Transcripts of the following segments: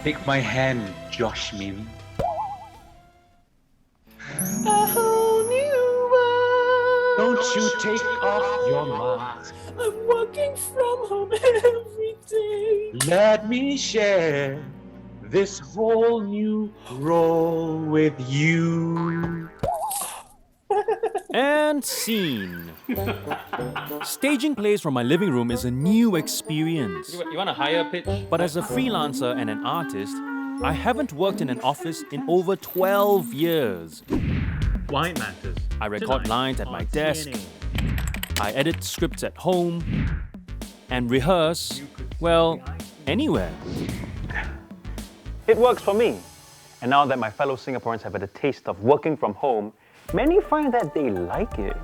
Take my hand, Josh Min. A whole new world. Don't you take off your mask. I'm working from home every day. Let me share this whole new role with you. And scene. Staging plays from my living room is a new experience. You want a higher pitch? But as a freelancer and an artist, I haven't worked in an office in over 12 years. Why it matters. I record lines at my desk, I edit scripts at home, and rehearse, well, anywhere. It works for me. And now that my fellow Singaporeans have had a taste of working from home, many find that they like it.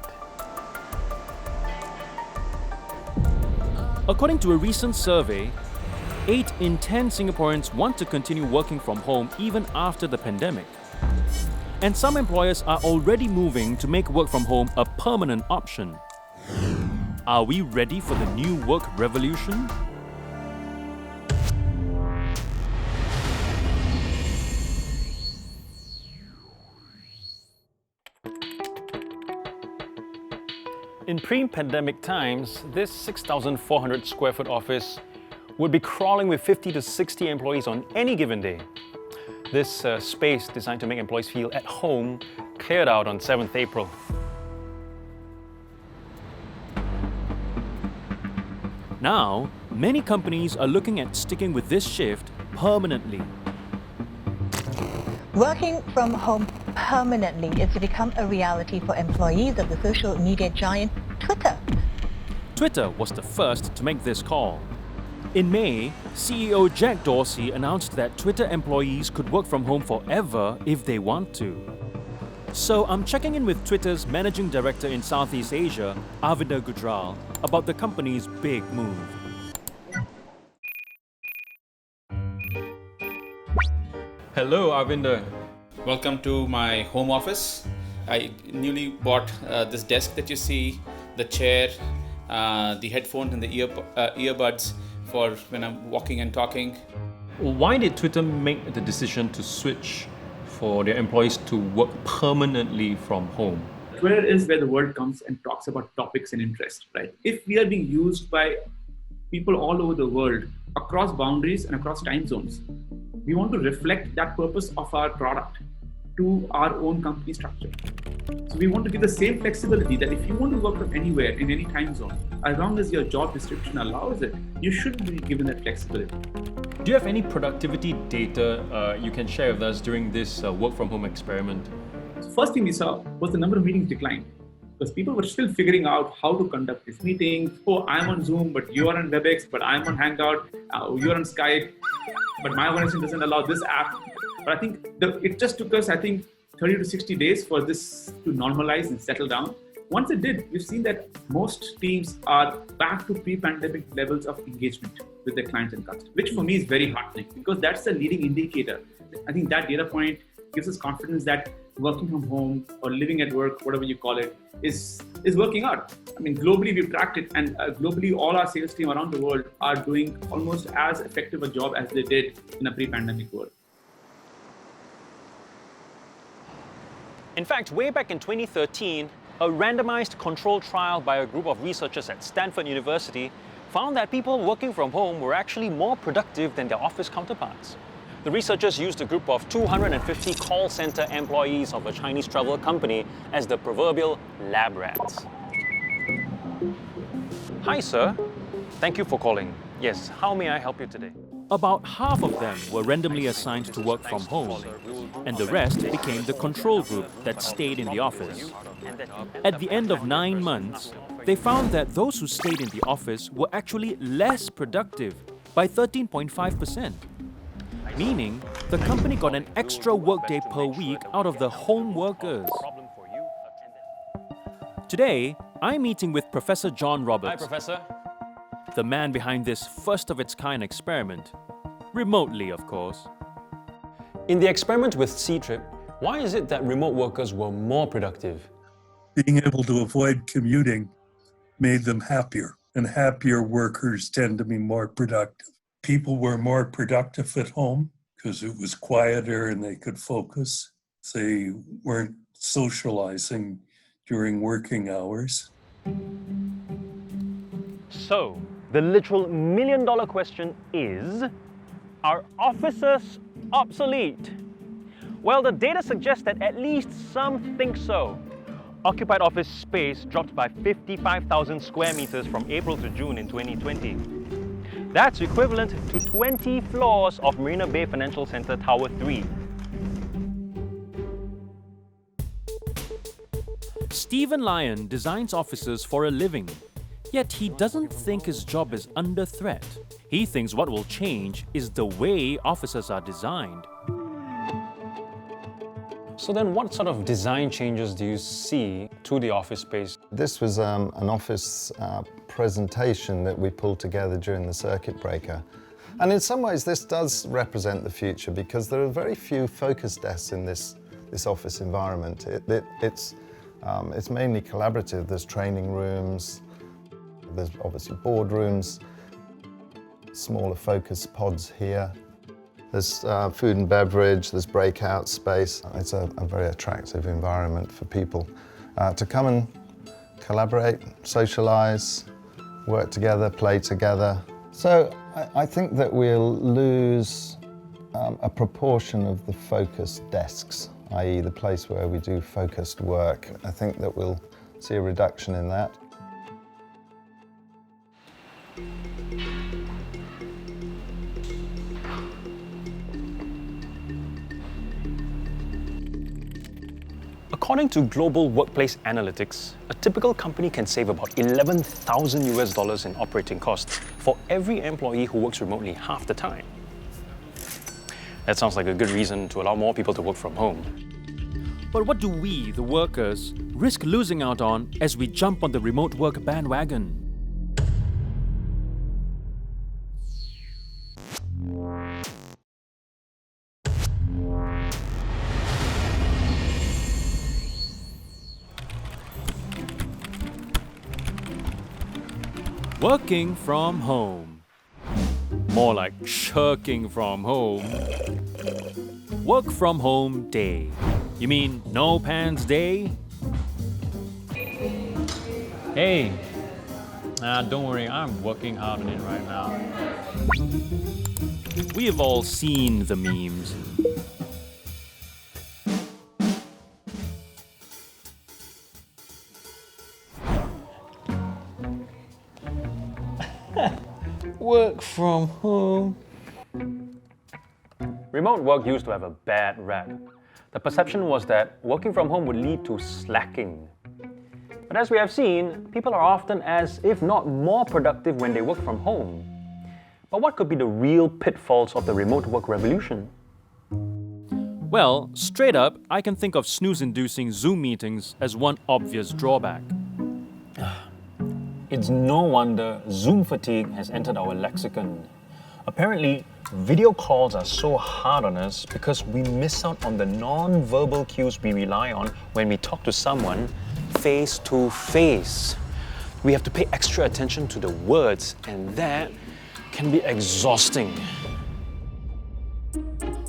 According to a recent survey, 8 in 10 Singaporeans want to continue working from home even after the pandemic. And some employers are already moving to make work from home a permanent option. Are we ready for the new work revolution? In pre-pandemic times, this 6,400 square foot office would be crawling with 50 to 60 employees on any given day. This space, designed to make employees feel at home, cleared out on 7th April. Now, many companies are looking at sticking with this shift permanently. Working from home permanently is to become a reality for employees of the social media giant Twitter. Twitter was the first to make this call. In May, CEO Jack Dorsey announced that Twitter employees could work from home forever if they want to. So I'm checking in with Twitter's managing director in Southeast Asia, Arvinder Gujral, about the company's big move. Hello, Arvinder. Welcome to my home office. I newly bought this desk that you see, the chair, the headphones and the earbuds for when I'm walking and talking. Why did Twitter make the decision to switch for their employees to work permanently from home? Twitter is where the world comes and talks about topics and interest, right? If we are being used by people all over the world, across boundaries and across time zones, we want to reflect that purpose of our product to our own company structure. So we want to give the same flexibility that if you want to work from anywhere in any time zone, as long as your job description allows it, you should be given that flexibility. Do you have any productivity data you can share with us during this work from home experiment? So first thing we saw was the number of meetings declined because people were still figuring out how to conduct these meetings. Oh, I'm on Zoom, but you are on WebEx, but I'm on Hangout, you're on Skype, but my organization doesn't allow this app. But I think it just took us, 30 to 60 days for this to normalize and settle down. Once it did, we've seen that most teams are back to pre-pandemic levels of engagement with their clients and customers, which for me is very heartening because that's the leading indicator. I think that data point gives us confidence that working from home or living at work, whatever you call it, is working out. I mean, globally we've tracked it, and globally all our sales team around the world are doing almost as effective a job as they did in a pre-pandemic world. In fact, way back in 2013, a randomized control trial by a group of researchers at Stanford University found that people working from home were actually more productive than their office counterparts. The researchers used a group of 250 call center employees of a Chinese travel company as the proverbial lab rats. Hi, sir. Thank you for calling. Yes, how may I help you today? About half of them were randomly assigned to work from home, and the rest became the control group that stayed in the office. At the end of 9 months, they found that those who stayed in the office were actually less productive by 13.5%, meaning the company got an extra workday per week out of the home workers. Today, I'm meeting with Professor John Roberts. Hi, Professor. The man behind this first-of-its-kind experiment. Remotely, of course. In the experiment with C-Trip, why is it that remote workers were more productive? Being able to avoid commuting made them happier, and happier workers tend to be more productive. People were more productive at home because it was quieter and they could focus. They weren't socializing during working hours. So, the literal million-dollar question is, are officers obsolete? Well, the data suggests that at least some think so. Occupied office space dropped by 55,000 square meters from April to June in 2020. That's equivalent to 20 floors of Marina Bay Financial Centre Tower 3. Stephen Lyon designs offices for a living, yet he doesn't think his job is under threat. He thinks what will change is the way offices are designed. So then what sort of design changes do you see to the office space? This was an office presentation that we pulled together during the circuit breaker. And in some ways this does represent the future because there are very few focus desks in this office environment. It's mainly collaborative. There's training rooms, there's obviously boardrooms, smaller focus pods here. There's food and beverage, there's breakout space. It's a very attractive environment for people to come and collaborate, socialize, work together, play together. So I think that we'll lose a proportion of the focused desks, i.e. the place where we do focused work. I think that we'll see a reduction in that. According to Global Workplace Analytics, a typical company can save about $11,000 in operating costs for every employee who works remotely half the time. That sounds like a good reason to allow more people to work from home. But what do we, the workers, risk losing out on as we jump on the remote work bandwagon? Working from home. More like shirking from home. Work from home day. You mean no pants day? Hey, don't worry, I'm working hard on it right now. We have all seen the memes. Work from home. Remote work used to have a bad rap. The perception was that working from home would lead to slacking. But as we have seen, people are often as, if not more productive when they work from home. But what could be the real pitfalls of the remote work revolution? Well, straight up, I can think of snooze-inducing Zoom meetings as one obvious drawback. It's no wonder Zoom fatigue has entered our lexicon. Apparently, video calls are so hard on us because we miss out on the non-verbal cues we rely on when we talk to someone face to face. We have to pay extra attention to the words, and that can be exhausting.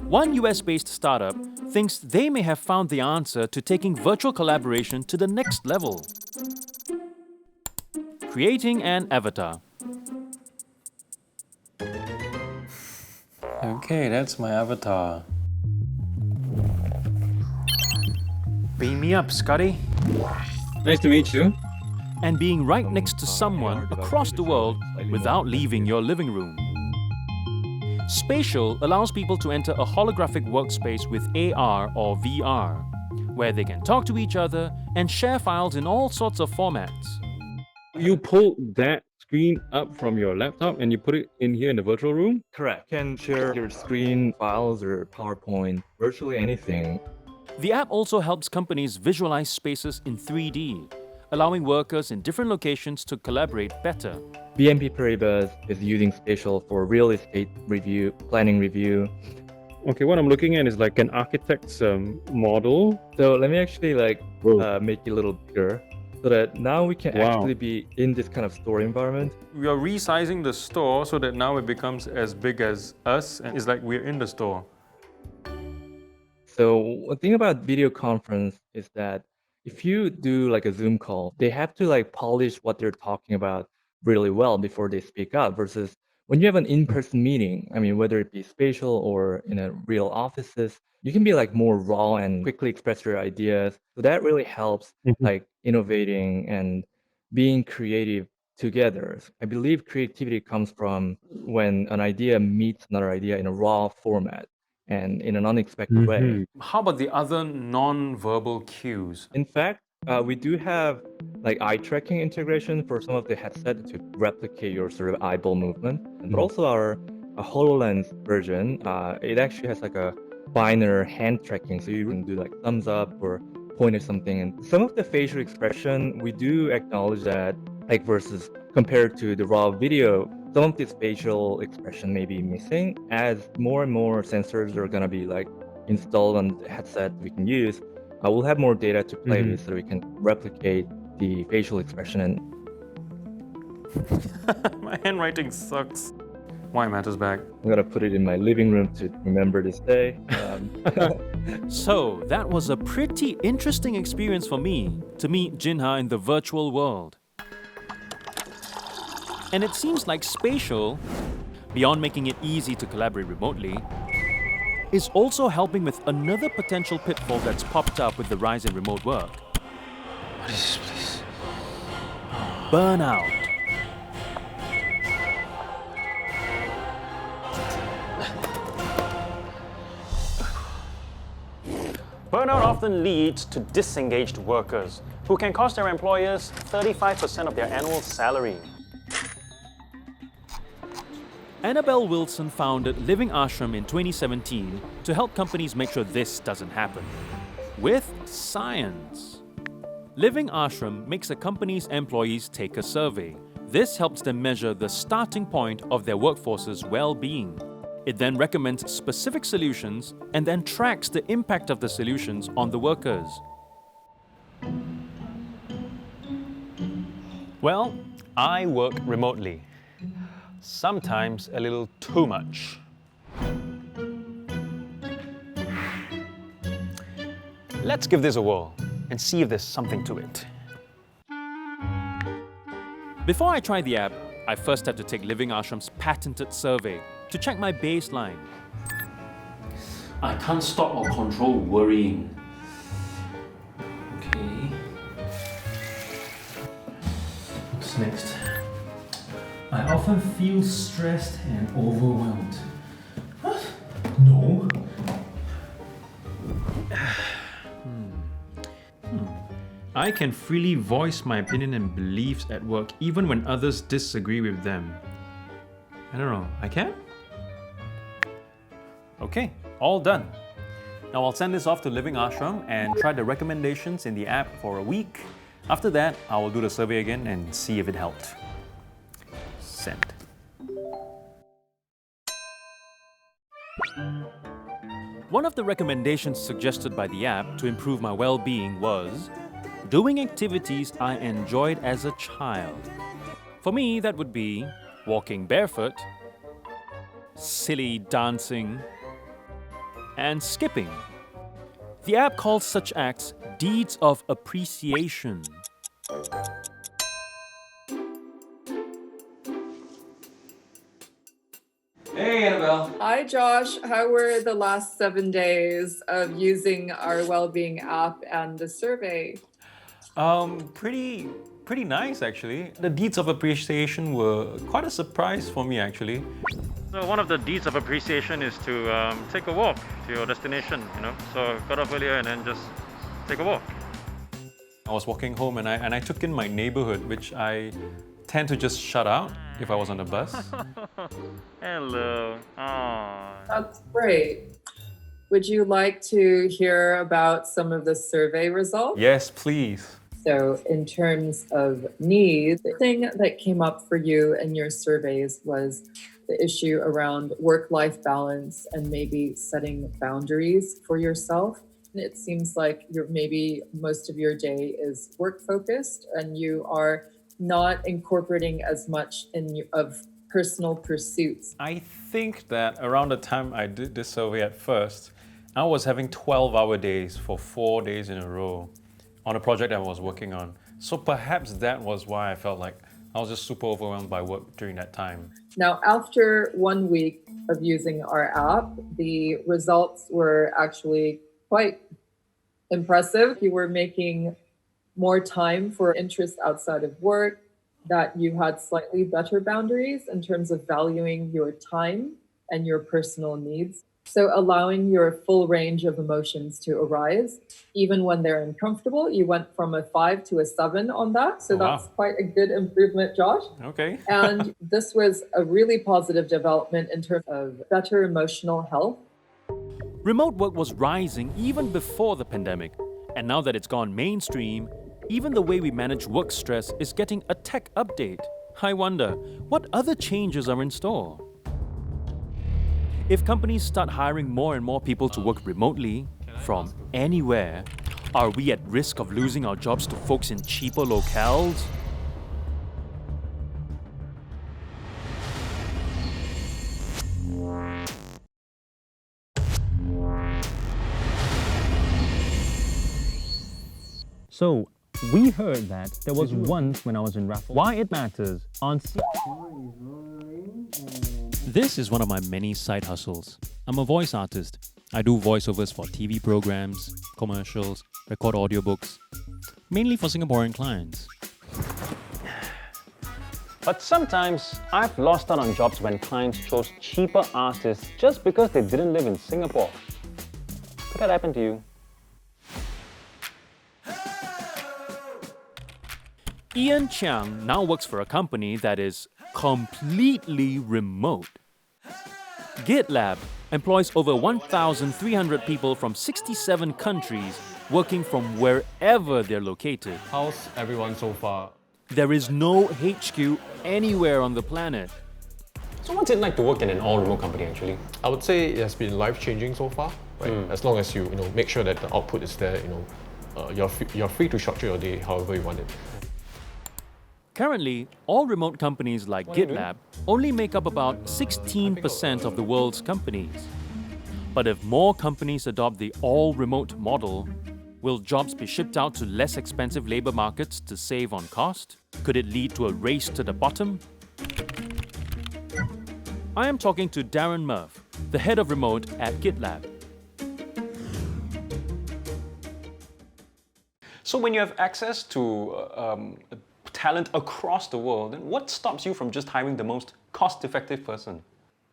One US-based startup thinks they may have found the answer to taking virtual collaboration to the next level. Creating an avatar. Okay, that's my avatar. Beam me up, Scotty. Nice to meet you. And being right next to someone across the world without leaving your living room. Spatial allows people to enter a holographic workspace with AR or VR, where they can talk to each other and share files in all sorts of formats. You pull that screen up from your laptop and you put it in here in the virtual room? Correct. You can share your screen, files, or PowerPoint, virtually anything. The app also helps companies visualize spaces in 3D, allowing workers in different locations to collaborate better. BNP Paribas is using Spatial for real estate review, planning review. Okay, what I'm looking at is like an architect's model. So let me actually make it a little bigger so that now we can actually be in this kind of store environment. We are resizing the store so that now it becomes as big as us and it's like we're in the store. So one thing about video conference is that if you do like a Zoom call, they have to like polish what they're talking about really well before they speak out versus when you have an in-person meeting, I mean, whether it be spatial or in a real offices, you can be like more raw and quickly express your ideas. So that really helps like innovating and being creative together. I believe creativity comes from when an idea meets another idea in a raw format and in an unexpected way. How about the other non-verbal cues? In fact, we do have like eye tracking integration for some of the headset to replicate your sort of eyeball movement. But also our HoloLens version, it actually has like a finer hand tracking, so you can do like thumbs up or point at something. And some of the facial expression, we do acknowledge that, like versus compared to the raw video, some of this facial expression may be missing. As more and more sensors are gonna be like installed on the headset we can use, we'll have more data to play with so we can replicate the facial expression. And My handwriting sucks. Why matters back? I'm gonna put it in my living room to remember this day. So, that was a pretty interesting experience for me to meet Jinha in the virtual world. And it seems like spatial, beyond making it easy to collaborate remotely, is also helping with another potential pitfall that's popped up with the rise in remote work. What is this place? Burnout. Burnout often leads to disengaged workers who can cost their employers 35% of their annual salary. Annabelle Wilson founded Living Ashram in 2017 to help companies make sure this doesn't happen. With science. Living Ashram makes a company's employees take a survey. This helps them measure the starting point of their workforce's well-being. It then recommends specific solutions and then tracks the impact of the solutions on the workers. Well, I work remotely. Sometimes a little too much. Let's give this a whirl and see if there's something to it. Before I try the app, I first have to take Living Ashram's patented survey to check my baseline. I can't stop or control worrying. Okay. What's next? I often feel stressed and overwhelmed. What? No. I can freely voice my opinion and beliefs at work even when others disagree with them. I don't know, I can? Okay, all done. Now I'll send this off to Living Ashram and try the recommendations in the app for a week. After that, I will do the survey again and see if it helped. Send. One of the recommendations suggested by the app to improve my well-being was doing activities I enjoyed as a child. For me, that would be walking barefoot, silly dancing, and skipping. The app calls such acts deeds of appreciation. Hey, Annabelle. Hi, Josh. How were the last 7 days of using our well-being app and the survey? Pretty nice actually. The deeds of appreciation were quite a surprise for me actually. So one of the deeds of appreciation is to take a walk to your destination, So got up earlier and then just take a walk. I was walking home and I took in my neighborhood, which I tend to just shut out if I was on the bus. Hello. Aww. That's great. Would you like to hear about some of the survey results? Yes, please. So in terms of needs, the thing that came up for you in your surveys was the issue around work-life balance and maybe setting boundaries for yourself. It seems like maybe most of your day is work-focused and you are not incorporating as much of personal pursuits. I think that around the time I did this survey at first, I was having 12-hour days for 4 days in a row on a project I was working on. So perhaps that was why I felt like I was just super overwhelmed by work during that time. Now, after 1 week of using our app, the results were actually quite impressive. You were making more time for interests outside of work, that you had slightly better boundaries in terms of valuing your time and your personal needs. So allowing your full range of emotions to arise, even when they're uncomfortable. You went from a 5 to a 7 on that. So that's quite a good improvement, Josh. Okay. And this was a really positive development in terms of better emotional health. Remote work was rising even before the pandemic. And now that it's gone mainstream, even the way we manage work stress is getting a tech update. I wonder, what other changes are in store? If companies start hiring more and more people to work remotely, from anywhere, are we at risk of losing our jobs to folks in cheaper locales? So, we heard that there was once when I was in Raffles. Why it matters on This is one of my many side hustles. I'm a voice artist. I do voiceovers for TV programs, commercials, record audiobooks, mainly for Singaporean clients. But sometimes I've lost out on jobs when clients chose cheaper artists just because they didn't live in Singapore. Could that happen to you? Ian Chiang now works for a company that is completely remote. GitLab employs over 1,300 people from 67 countries working from wherever they're located. How's everyone so far? There is no HQ anywhere on the planet. So what's it like to work in an all-remote company actually? I would say it has been life-changing so far, right? As long as you make sure that the output is there, you're free to structure your day however you want it. Currently, all remote companies like GitLab only make up about 16% of the world's companies. But if more companies adopt the all-remote model, will jobs be shipped out to less expensive labor markets to save on cost? Could it lead to a race to the bottom? I am talking to Darren Murph, the head of remote at GitLab. So when you have access to talent across the world, then what stops you from just hiring the most cost-effective person?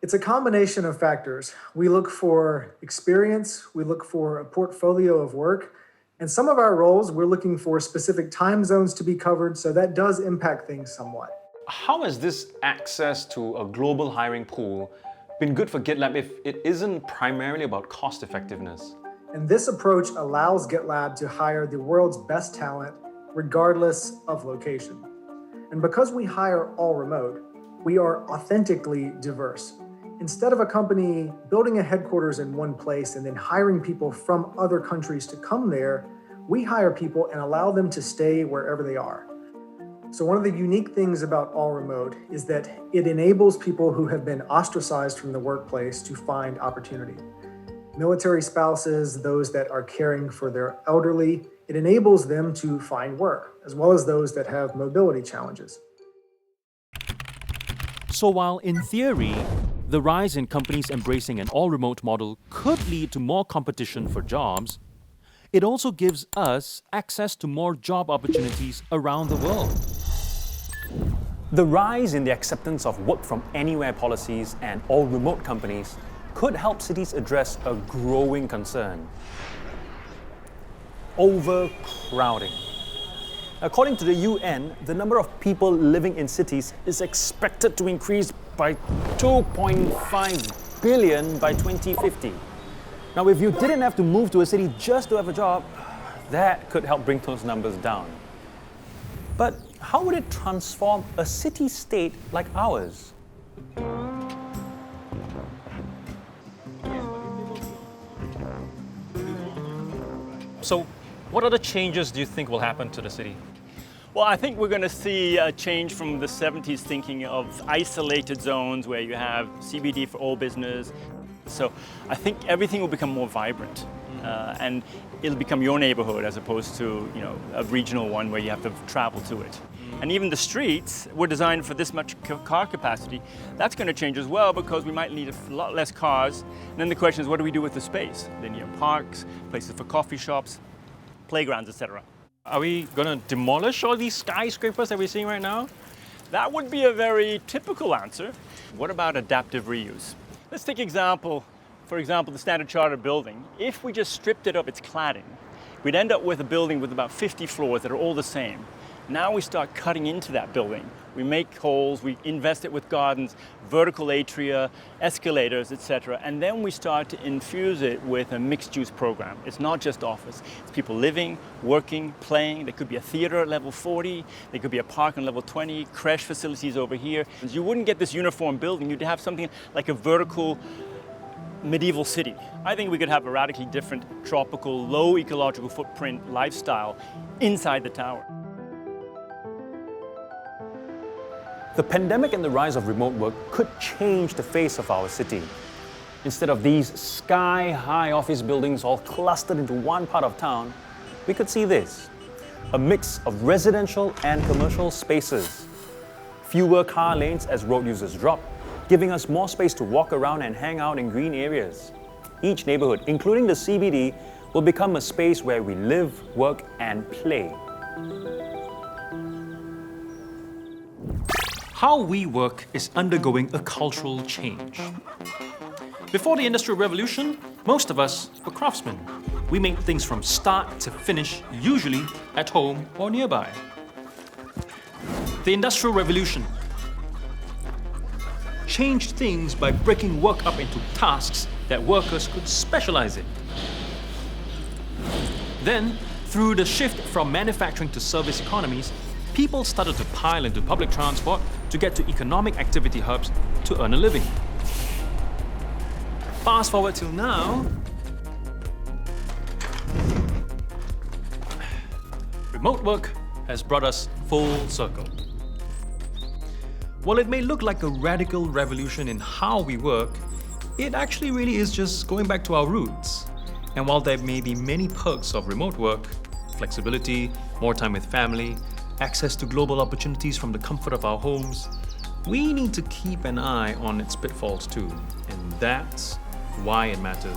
It's a combination of factors. We look for experience, we look for a portfolio of work, and some of our roles, we're looking for specific time zones to be covered, so that does impact things somewhat. How has this access to a global hiring pool been good for GitLab if it isn't primarily about cost effectiveness? And this approach allows GitLab to hire the world's best talent regardless of location. And because we hire all remote, we are authentically diverse. Instead of a company building a headquarters in one place and then hiring people from other countries to come there, we hire people and allow them to stay wherever they are. So one of the unique things about all remote is that it enables people who have been ostracized from the workplace to find opportunity. Military spouses, those that are caring for their elderly, it enables them to find work, as well as those that have mobility challenges. So while in theory, the rise in companies embracing an all-remote model could lead to more competition for jobs, it also gives us access to more job opportunities around the world. The rise in the acceptance of work from anywhere policies and all remote companies could help cities address a growing concern: overcrowding. According to the UN, the number of people living in cities is expected to increase by 2.5 billion by 2050. Now, if you didn't have to move to a city just to have a job, that could help bring those numbers down. But how would it transform a city-state like ours? So, what other changes do you think will happen to the city? Well, I think we're going to see a change from the 70s thinking of isolated zones where you have CBD for all business, So I think everything will become more vibrant, and it'll become your neighborhood as opposed to a regional one where you have to travel to it. And even the streets were designed for this much car capacity. That's going to change as well because we might need a lot less cars. And then the question is, what do we do with the space? Linear parks, places for coffee shops, playgrounds, etc. Are we going to demolish all these skyscrapers that we're seeing right now? That would be a very typical answer. What about adaptive reuse? Let's take for example, the Standard Chartered building. If we just stripped it of its cladding, we'd end up with a building with about 50 floors that are all the same. Now we start cutting into that building. We make holes, we invest it with gardens, vertical atria, escalators, etc. And then we start to infuse it with a mixed-use program. It's not just office. It's people living, working, playing. There could be a theater at level 40. There could be a park on level 20, creche facilities over here. You wouldn't get this uniform building. You'd have something like a vertical medieval city. I think we could have a radically different tropical, low ecological footprint lifestyle inside the tower. The pandemic and the rise of remote work could change the face of our city. Instead of these sky-high office buildings all clustered into one part of town, we could see this: a mix of residential and commercial spaces. Fewer car lanes as road users drop, giving us more space to walk around and hang out in green areas. Each neighborhood, including the CBD, will become a space where we live, work, and play. How we work is undergoing a cultural change. Before the Industrial Revolution, most of us were craftsmen. We made things from start to finish, usually at home or nearby. The Industrial Revolution changed things by breaking work up into tasks that workers could specialize in. Then, through the shift from manufacturing to service economies, people started to pile into public transport to get to economic activity hubs to earn a living. Fast forward till now, remote work has brought us full circle. While it may look like a radical revolution in how we work, it actually really is just going back to our roots. And while there may be many perks of remote work, flexibility, more time with family, access to global opportunities from the comfort of our homes, we need to keep an eye on its pitfalls too. And that's why it matters.